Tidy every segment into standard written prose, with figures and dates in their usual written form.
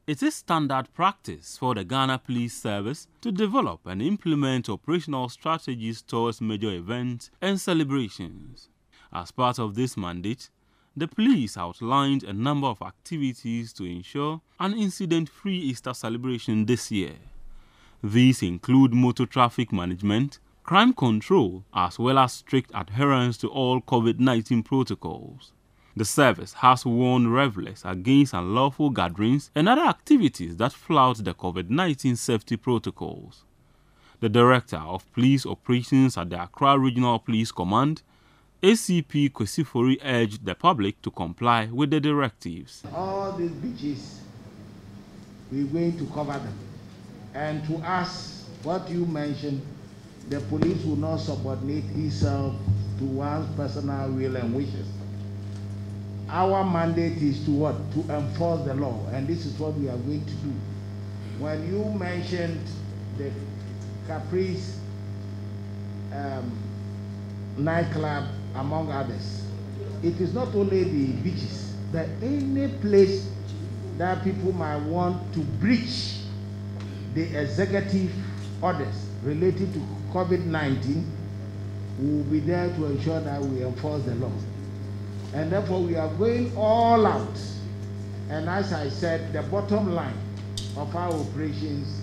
It is standard practice for the Ghana Police Service to develop and implement operational strategies towards major events and celebrations. As part of this mandate, the police outlined a number of activities to ensure an incident-free Easter celebration this year. These include motor traffic management, crime control, as well as strict adherence to all COVID-19 protocols. The service has warned revelers against unlawful gatherings and other activities that flout the COVID-19 safety protocols. The Director of Police Operations at the Accra Regional Police Command, ACP Kwesifori, urged the public to comply with the directives. All these beaches, we're going to cover them. And to us, what you mentioned, the police will not subordinate itself to one's personal will and wishes. Our mandate is to what? To enforce the law, and this is what we are going to do. When you mentioned the Caprice nightclub, among others, it is not only the beaches, but any place that people might want to breach the executive orders related to COVID-19, we will be there to ensure that we enforce the law. And therefore, we are going all out. And as I said, the bottom line of our operations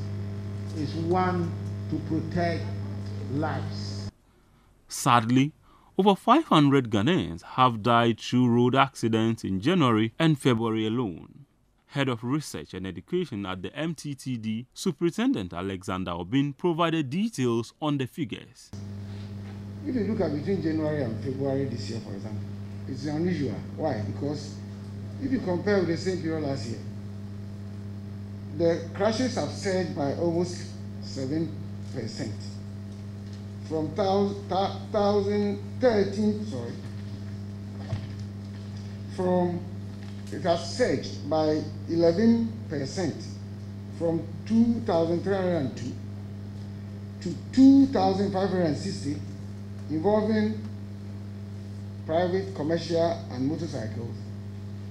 is one, to protect lives. Sadly, over 500 Ghanaians have died through road accidents in January and February alone. Head of Research and Education at the MTTD, Superintendent Alexander Obin, provided details on the figures. If you look at between January and February this year, for example, it's unusual. Why? Because if you compare with the same period last year, the crashes have surged by almost 7%. From 2013, it has surged by 11% from 2,302 to 2,560, involving private, commercial, and motorcycles,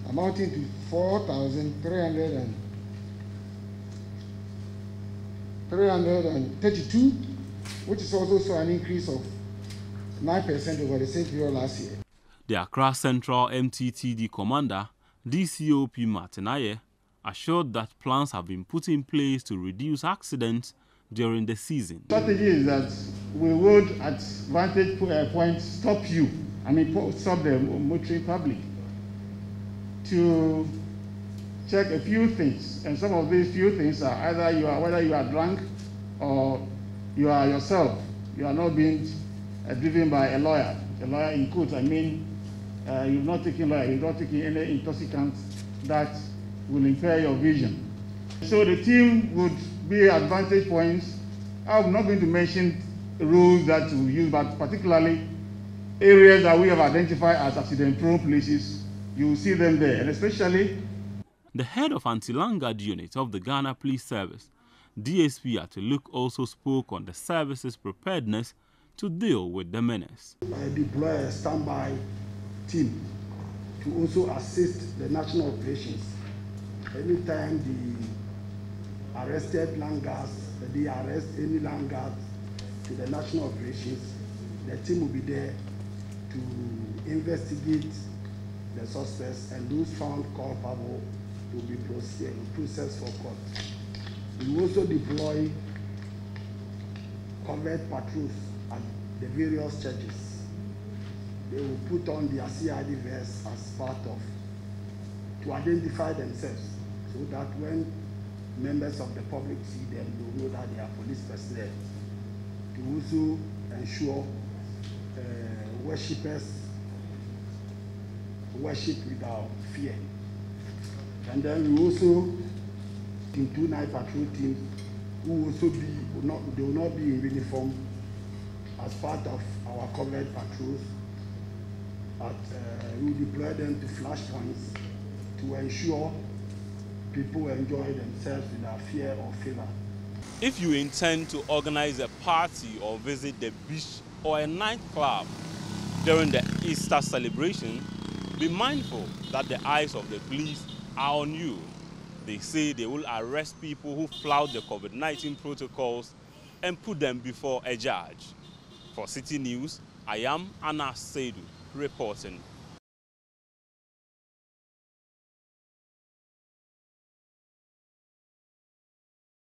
amounting to 4,332, which is also an increase of 9% over the same period last year. The Accra Central MTTD Commander, DCOP Martinaye, assured that plans have been put in place to reduce accidents during the season. The strategy is that we would, at vantage points, stop the motoring public to check a few things. And some of these few things are either whether you are drunk or you are yourself. You are not being driven by a lawyer. A lawyer in quotes, I mean, you're not taking any intoxicants that will impair your vision. So the team would be at vantage points. I'm not going to mention rules that we use, but particularly areas that we have identified as accident-prone places. You will see them there, and especially the head of anti-Langard unit of the Ghana Police Service, DSP Atuluk, also spoke on the service's preparedness to deal with the menace. I deploy a standby team to also assist the national operations. Anytime the arrested Langards, they arrest any Langards to the national operations, the team will be there to investigate the suspects, and those found culpable will be processed for court. We also deploy covert patrols at the various churches. They will put on their CID vests as part of, to identify themselves, so that when members of the public see them, they will know that they are police personnel. To also ensure worshippers worship without fear. And then we also, in 2 night patrol teams, who will also be, they will not be in uniform as part of our covert patrols, but we will deploy them to flash points to ensure people enjoy themselves without fear or favor. If you intend to organize a party or visit the beach or a nightclub during the Easter celebration, be mindful that the eyes of the police are on you. They say they will arrest people who flout the COVID-19 protocols and put them before a judge. For Citi News, I am Anas Seidu reporting.